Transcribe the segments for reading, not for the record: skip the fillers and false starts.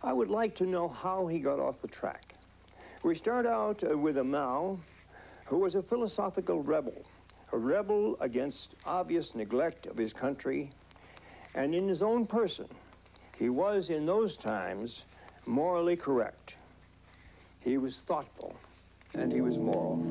I would like to know how he got off the track. We start out with a Mao who was a philosophical rebel, a rebel against obvious neglect of his country, and in his own person, he was in those times morally correct. He was thoughtful, and he was moral.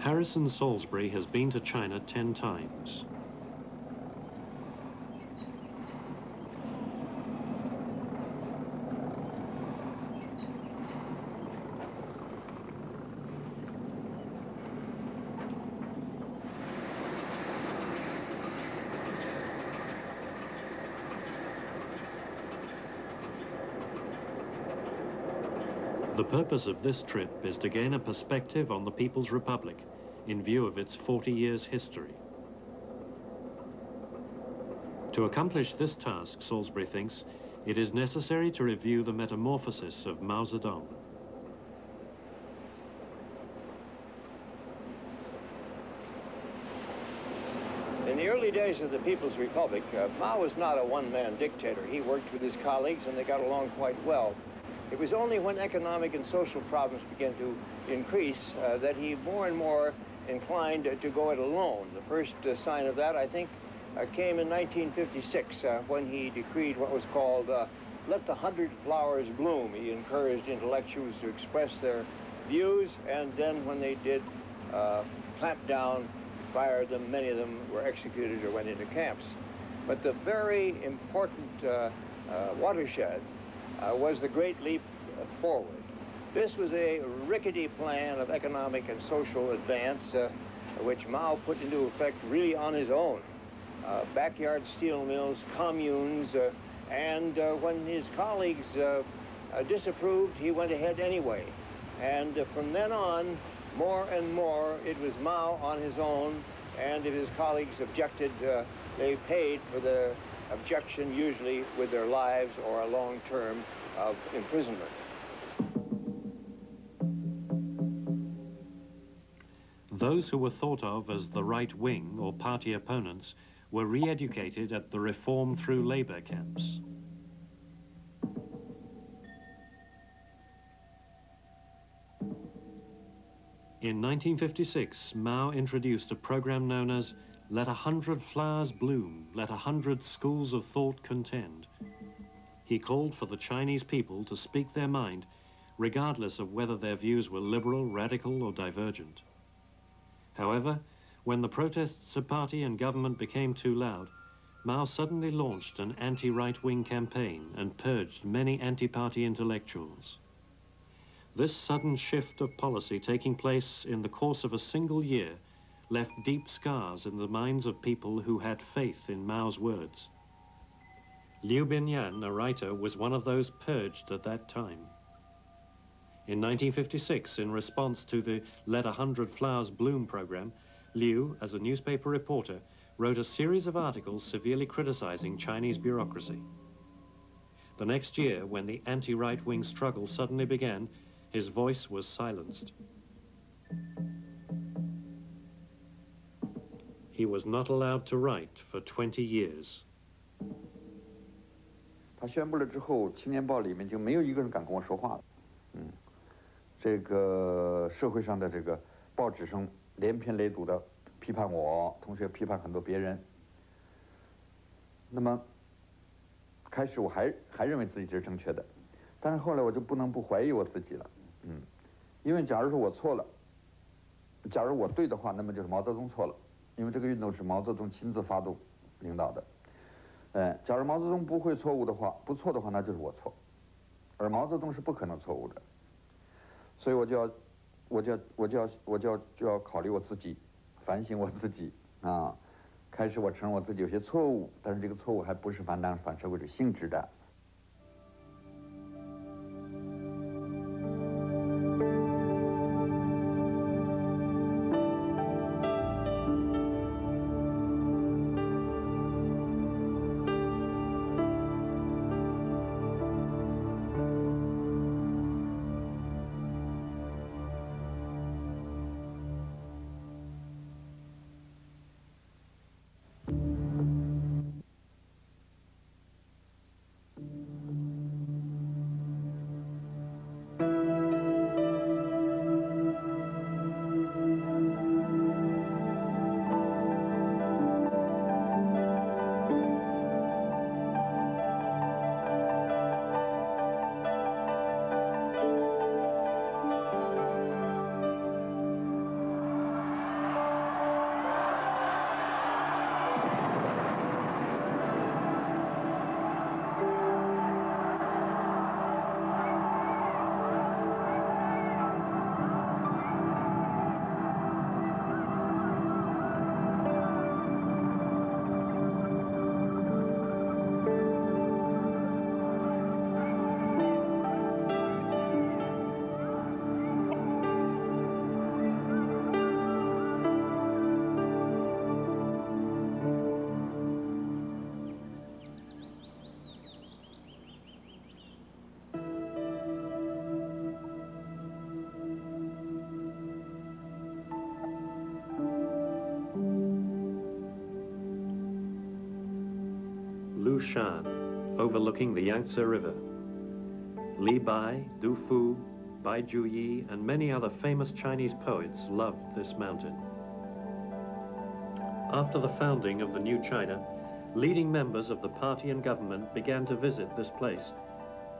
Harrison Salisbury has been to China 10 times. The purpose of this trip is to gain a perspective on the People's Republic in view of its 40 years history. To accomplish this task, Salisbury thinks, it is necessary to review the metamorphosis of Mao Zedong. In the early days of the People's Republic, Mao was not a one-man dictator. He worked with his colleagues and they got along quite well. It was only when economic and social problems began to increase that he more and more inclined to go it alone. The first sign of that, I think, came in 1956 when he decreed what was called let the 100 flowers bloom. He encouraged intellectuals to express their views, and then when they did clamp down, fired them, many of them were executed or went into camps. But the very important watershed was the Great Leap Forward. This was a rickety plan of economic and social advance which Mao put into effect really on his own. Backyard steel mills, communes, and when his colleagues disapproved, he went ahead anyway. And from then on, more and more, it was Mao on his own, and if his colleagues objected, they paid for the objection, usually with their lives or a long term of imprisonment. Those who were thought of as the right wing or party opponents were re-educated at the reform through labor camps. In 1956, Mao introduced a program known as Let 100 Flowers Bloom, Let 100 Schools of Thought Contend. He called for the Chinese people to speak their mind, regardless of whether their views were liberal, radical, or divergent. However, when the protests of party and government became too loud, Mao suddenly launched an anti-right-wing campaign and purged many anti-party intellectuals. This sudden shift of policy taking place in the course of a single year left deep scars in the minds of people who had faith in Mao's words. Liu Binyan, a writer, was one of those purged at that time. In 1956, in response to the Let 100 Flowers Bloom program, Liu, as a newspaper reporter, wrote a series of articles severely criticizing Chinese bureaucracy. The next year, when the anti-right-wing struggle suddenly began, his voice was silenced. He was not allowed to write for 20 years. 他宣布了之后，《青年报》里面就没有一个人敢跟我说话了。这个社会上的这个报纸上连篇累牍的批判我，同时也批判很多别人。那么开始我还认为自己是正确的，但是后来我就不能不怀疑我自己了。因为假如说我错了，假如我对的话，那么就是毛泽东错了，因为这个运动是毛泽东亲自发动领导的。假如毛泽东不错的话，那就是我错，而毛泽东是不可能错误的，所以我就要考虑我自己，反省我自己啊。开始我承认我自己有些错误，但是这个错误还不是反社会主义性质的。Lushan, overlooking the Yangtze River. Li Bai, Du Fu, Bai Juyi, and many other famous Chinese poets loved this mountain. After the founding of the new China, leading members of the party and government began to visit this place,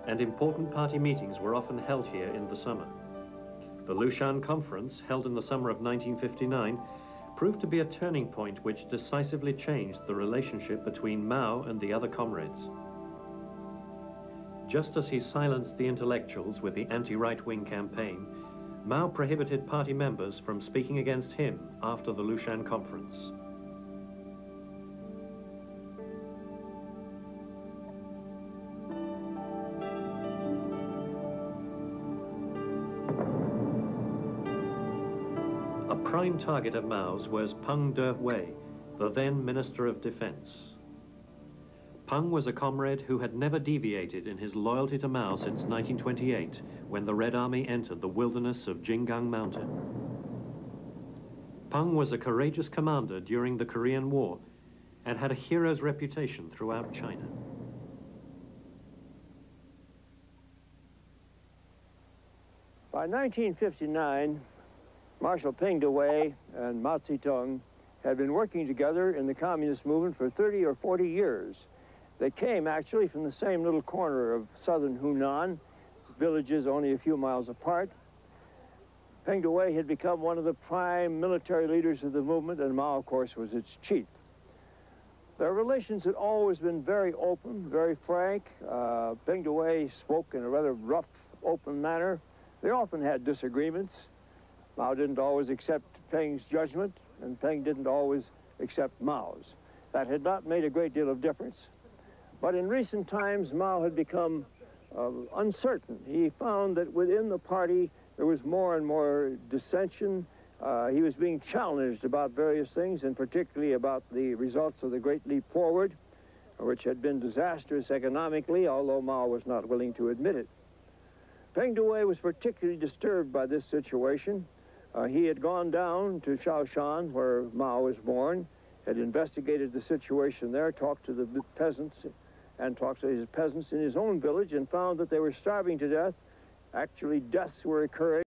and important party meetings were often held here in the summer. The Lushan Conference, held in the summer of 1959, proved to be a turning point which decisively changed the relationship between Mao and the other comrades. Just as he silenced the intellectuals with the anti-right-wing campaign, Mao prohibited party members from speaking against him after the Lushan Conference. A prime target of Mao's was Peng Dehuai, the then Minister of Defense. Peng was a comrade who had never deviated in his loyalty to Mao since 1928, when the Red Army entered the wilderness of Jinggang Mountain. Peng was a courageous commander during the Korean War and had a hero's reputation throughout China. By 1959, Marshal Peng Dehuai and Mao Zedong had been working together in the communist movement for 30 or 40 years. They came actually from the same little corner of southern Hunan, villages only a few miles apart. Peng Dehuai had become one of the prime military leaders of the movement, and Mao, of course, was its chief. Their relations had always been very open, very frank. Peng Dehuai spoke in a rather rough, open manner. They often had disagreements. Mao didn't always accept Peng's judgment, and Peng didn't always accept Mao's. That had not made a great deal of difference. But in recent times, Mao had become uncertain. He found that within the party, there was more and more dissension. He was being challenged about various things, and particularly about the results of the Great Leap Forward, which had been disastrous economically, although Mao was not willing to admit it. Peng Dehuai was particularly disturbed by this situation. He had gone down to Shaoshan, where Mao was born, had investigated the situation there, talked to the peasants, and talked to his peasants in his own village, and found that they were starving to death. Actually, deaths were occurring.